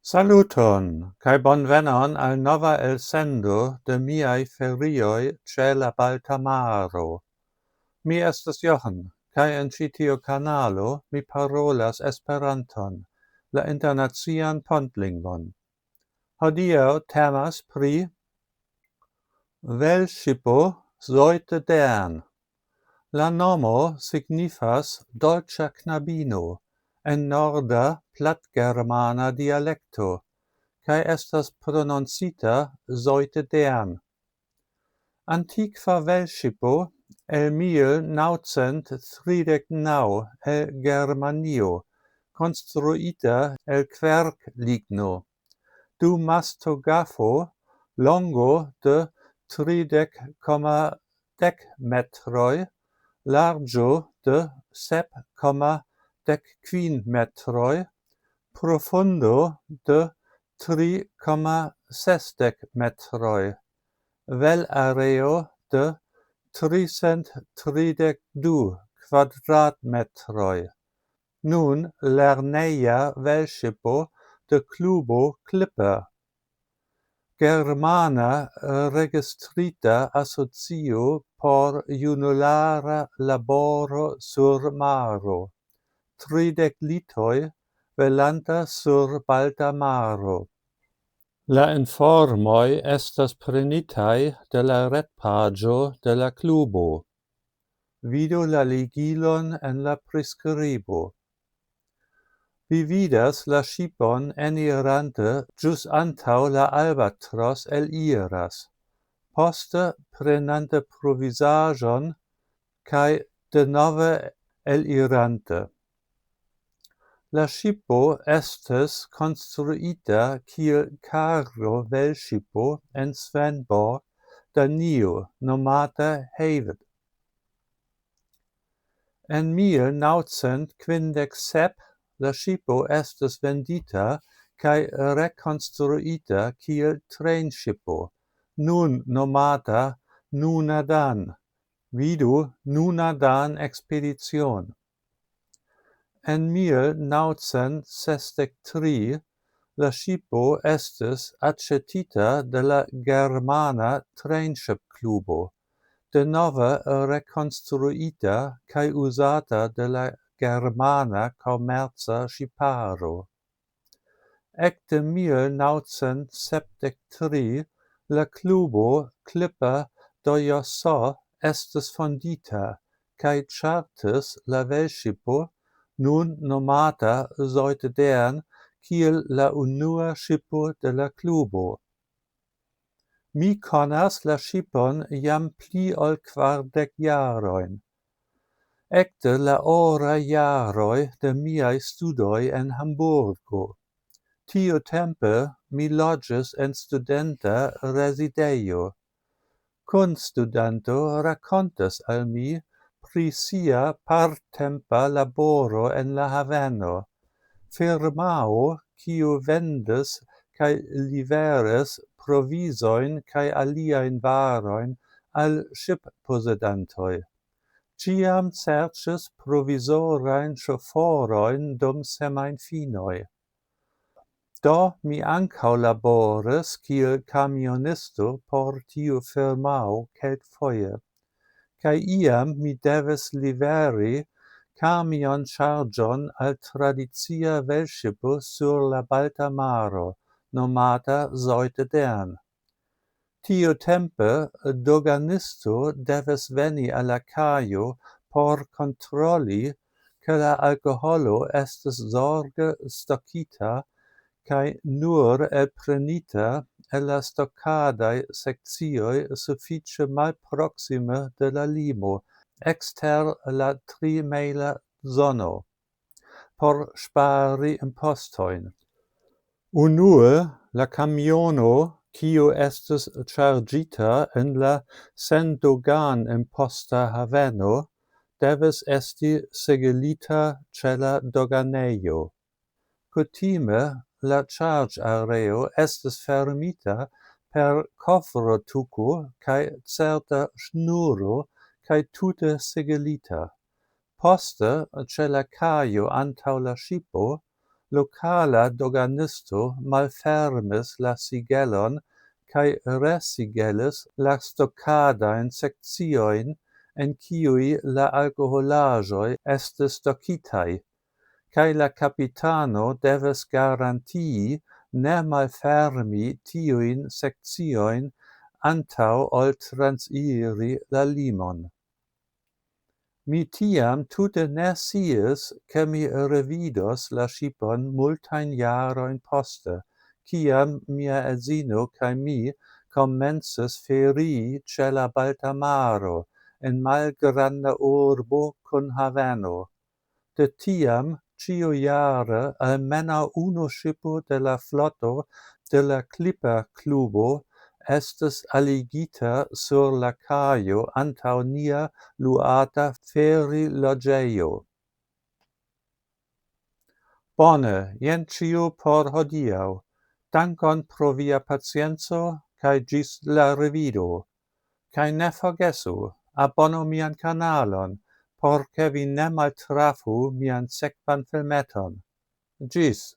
Saluton, kaj bonvenon al nova elsendo de miaj ferioj ĉe la Balta Maro. Mi estas Jochen, kaj en ĉi tiu kanalo mi parolas Esperanton, la internacian pontlingvon. Hodiaŭ temas pri velŝipo Zoete-Dern. La nomo signifas dolĉa knabino en norda platgermana dialekto, kaj estas prononcita Zoete-Dern. Antikva velŝipo el 1939 el Germanio, konstruita el kverkligno, du mastogafo, longo de 30,10 metroj, larĝo de 7,15 metroj, profundo de 3,60 metroj, velareo de 332 kvadratmetroj. Nun lerneja velŝipo de klubo Clipper. Germana registrita asocio por junulara laboro sur maro. 30 litoj velanta sur Balta Maro. La informoj estas prenitaj de la retpaĝo de la klubo. Vidu la ligilon en la priskribo. Vi vidas la ŝipon enirante ĵus antaŭ la Albatros eliras, poste prenante provizaĵon kaj denove elirante. La ŝipo estis konstruita kiel kargo-velŝipo en Svendborg, Danio, nomata Havet. En 1957 la ŝipo estis vendita kaj rekonstruita kiel trejnŝipo, nun nomata Nunadan. Vidu Nunadan ekspedicion. En 1963 la ŝipo estis aĉetita de la Germana Trejnŝipklubo, denove rekonstruita kaj uzata de la germana komerca ŝiparo. Ekde 1973 la klubo Clipper d'Oyosson estis fondita kaj ĉartis la velŝipo, nun nomata Zoete-Dern, kiel la unua ŝipo de la klubo. Mi konas la ŝipon jam pli ol 40 jarojn. Ekde la oraj jaroj de miaj studoj en Hamburgo. Tiutempe mi loĝis en studenta rezidejo. Kunstudanto rakontas al mi pri sia parttempa laboro en la haveno, firmao kiu vendis kaj liveris provizojn kaj aliajn varojn al ŝipposedantoj. Ĉiam serĉis provizorajn ŝoforojn dum semajnfinoj. Do mi ankaŭ laboris kiel kamionisto por tiu firmao kelkfoje, kaj iam mi devis liveri kamionŝarĝon al tradicia velŝipo sur la Balta Maro, nomata Zoete-Dern. Tiutempe doganisto devis veni al la kajo por kontroli, ke la alkoholo estis zorge stokita kaj nur elprenita el la stokadaj sekcioj sufiĉe malproksime de la limo, ekster la 3-mejla zono, por ŝpari impostojn. Unue la kamiono, kiu estis ŝarĝita en la sendogan-imposta haveno, devis esti sigelita ĉe la doganejo. Kutime la ŝarĝareo estis fermita per kovrotuko kaj certa ŝnuro kaj tute sigelita. Poste ĉe la kajo antaŭ la ŝipo Locala doganisto malfermis la sigelon kaj resigelis la stokadajn sekciojn, en kiuj la alkoholaĵoj estis stokitaj, kaj la kapitano devis garantii ne malfermi tiujn sekciojn antaŭ ol transiri la limon. Mi tiam tute ne sciis, ke mi revidos la ŝipon multajn jarojn poste, kiam mia edzino kaj mi komencis ferii ĉe la Balta Maro, en malgranda urbo kun haveno. De tiam ĉiujare almenaŭ unu ŝipo de la floto de la Klipper-klubo estis aligita sur la kajo antaŭ nia luata feriloĝejo. Bone, jen ĉio por hodiaŭ. Dankon pro via pacienco kaj ĝis la revido. Kaj ne forgesu, abonu mian kanalon, por ke vi ne maltrafu mian sekvan filmeton. Ĝis!